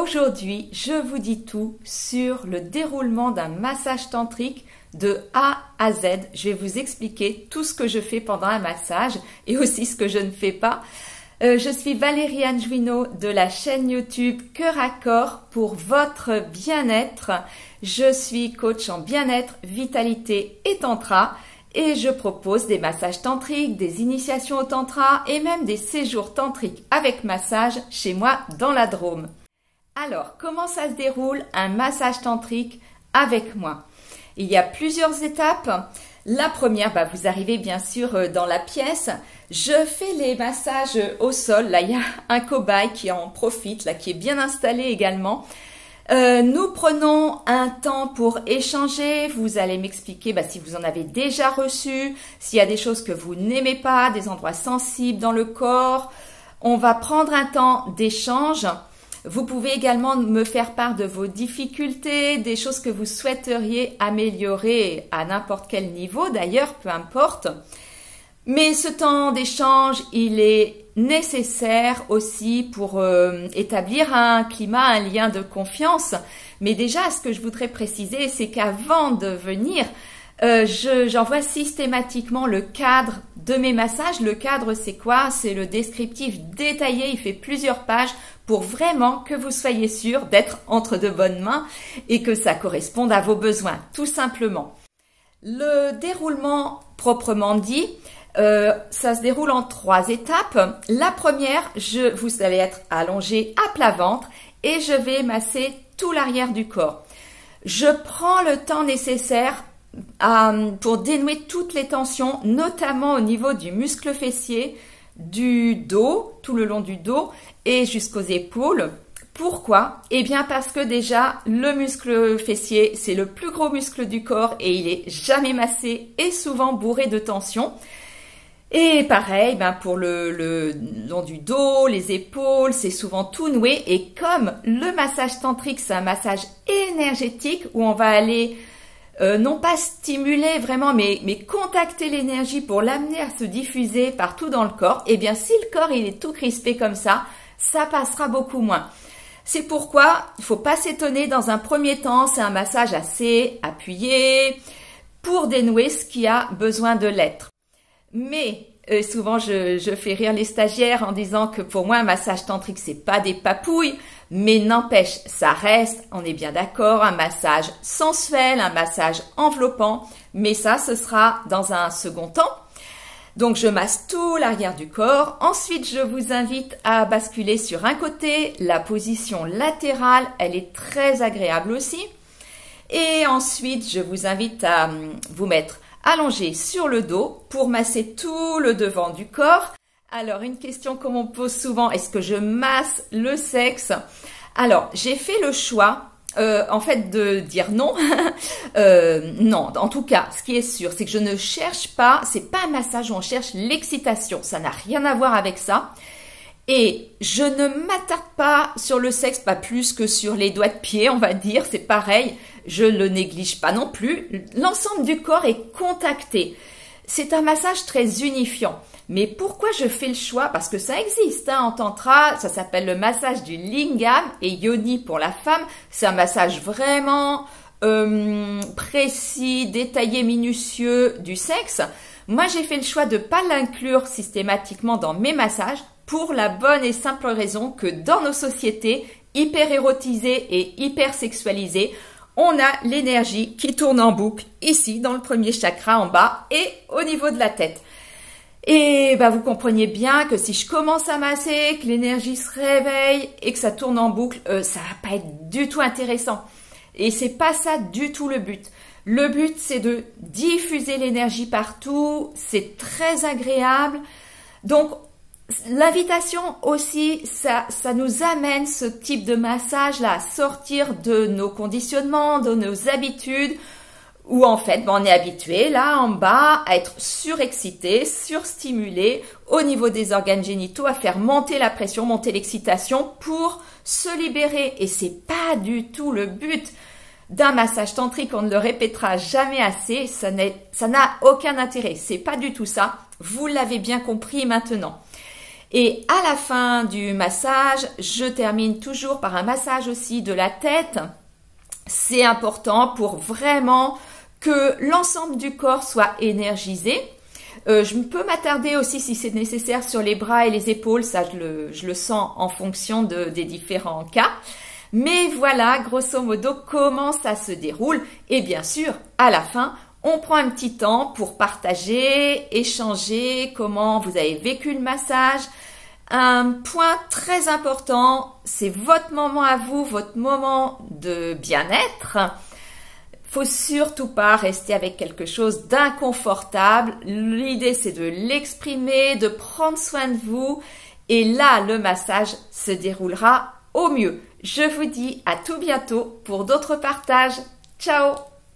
Aujourd'hui, je vous dis tout sur le déroulement d'un massage tantrique de A à Z. Je vais vous expliquer tout ce que je fais pendant un massage et aussi ce que je ne fais pas. Je suis Valérie Anjuino de la chaîne YouTube Cœur à Corps pour votre bien-être. Je suis coach en bien-être, vitalité et tantra et je propose des massages tantriques, des initiations au tantra et même des séjours tantriques avec massage chez moi dans la Drôme. Alors, comment ça se déroule un massage tantrique avec moi? Il y a plusieurs étapes. La première, vous arrivez bien sûr dans la pièce. Je fais les massages au sol. Là, il y a un cobaye qui en profite, là, qui est bien installé également. Nous prenons un temps pour échanger. Vous allez m'expliquer si vous en avez déjà reçu, s'il y a des choses que vous n'aimez pas, des endroits sensibles dans le corps. On va prendre un temps d'échange. Vous pouvez également me faire part de vos difficultés, des choses que vous souhaiteriez améliorer à n'importe quel niveau, d'ailleurs, peu importe. Mais ce temps d'échange, il est nécessaire aussi pour établir un climat, un lien de confiance. Mais déjà, ce que je voudrais préciser, c'est qu'avant de venir, j'envoie systématiquement le cadre de mes massages. Le cadre, c'est quoi? C'est le descriptif détaillé, il fait plusieurs pages pour vraiment que vous soyez sûr d'être entre de bonnes mains et que ça corresponde à vos besoins, tout simplement. Le déroulement proprement dit, ça se déroule en 3 étapes. La première, vous allez être allongé à plat ventre et je vais masser tout l'arrière du corps. Je prends le temps nécessaire pour dénouer toutes les tensions, notamment au niveau du muscle fessier, du dos, tout le long du dos et jusqu'aux épaules. Pourquoi? Eh bien parce que déjà, le muscle fessier, c'est le plus gros muscle du corps et il est jamais massé et souvent bourré de tension. Et pareil, pour le long du dos, les épaules, c'est souvent tout noué. Et comme le massage tantrique, c'est un massage énergétique où on va aller non pas stimuler vraiment, mais contacter l'énergie pour l'amener à se diffuser partout dans le corps, eh bien si le corps il est tout crispé comme ça passera beaucoup moins. C'est pourquoi il ne faut pas s'étonner dans un premier temps, c'est un massage assez appuyé pour dénouer ce qui a besoin de l'être. Mais souvent je fais rire les stagiaires en disant que pour moi un massage tantrique c'est pas des papouilles, mais n'empêche ça reste, on est bien d'accord, un massage sensuel, un massage enveloppant, mais ça ce sera dans un second temps. Donc je masse tout l'arrière du corps. Ensuite je vous invite à basculer sur un côté, la position latérale, elle est très agréable aussi. Et ensuite je vous invite à vous mettre allongé sur le dos pour masser tout le devant du corps. Alors, une question qu'on me pose souvent, est-ce que je masse le sexe? Alors, j'ai fait le choix, en fait, de dire non. Non, en tout cas, ce qui est sûr, c'est que je ne cherche pas, c'est pas un massage où on cherche l'excitation. Ça n'a rien à voir avec ça. Et je ne m'attarde pas sur le sexe, pas plus que sur les doigts de pied, on va dire, c'est pareil. Je ne le néglige pas non plus. L'ensemble du corps est contacté. C'est un massage très unifiant. Mais pourquoi je fais le choix? Parce que ça existe en tantra, ça s'appelle le massage du lingam et yoni pour la femme. C'est un massage vraiment précis, détaillé, minutieux du sexe. Moi, j'ai fait le choix de ne pas l'inclure systématiquement dans mes massages pour la bonne et simple raison que dans nos sociétés hyper érotisées et hyper sexualisées, on a l'énergie qui tourne en boucle ici dans le premier chakra en bas et au niveau de la tête. Et vous comprenez bien que si je commence à masser, que l'énergie se réveille et que ça tourne en boucle, ça va pas être du tout intéressant. Et c'est pas ça du tout le but. Le but c'est de diffuser l'énergie partout, c'est très agréable. Donc l'invitation aussi, ça nous amène ce type de massage là à sortir de nos conditionnements, de nos habitudes, où en fait on est habitué là en bas à être surexcité, surstimulé au niveau des organes génitaux, à faire monter la pression, monter l'excitation pour se libérer. Et c'est pas du tout le but d'un massage tantrique, on ne le répétera jamais assez, ça n'a aucun intérêt, c'est pas du tout ça, vous l'avez bien compris maintenant. Et à la fin du massage, je termine toujours par un massage aussi de la tête. C'est important pour vraiment que l'ensemble du corps soit énergisé. Je peux m'attarder aussi si c'est nécessaire sur les bras et les épaules, ça je le sens en fonction des différents cas. Mais voilà, grosso modo, comment ça se déroule. Et bien sûr, à la fin, on prend un petit temps pour partager, échanger comment vous avez vécu le massage. Un point très important, c'est votre moment à vous, votre moment de bien-être. Faut surtout pas rester avec quelque chose d'inconfortable. L'idée, c'est de l'exprimer, de prendre soin de vous. Et là, le massage se déroulera au mieux. Je vous dis à tout bientôt pour d'autres partages. Ciao!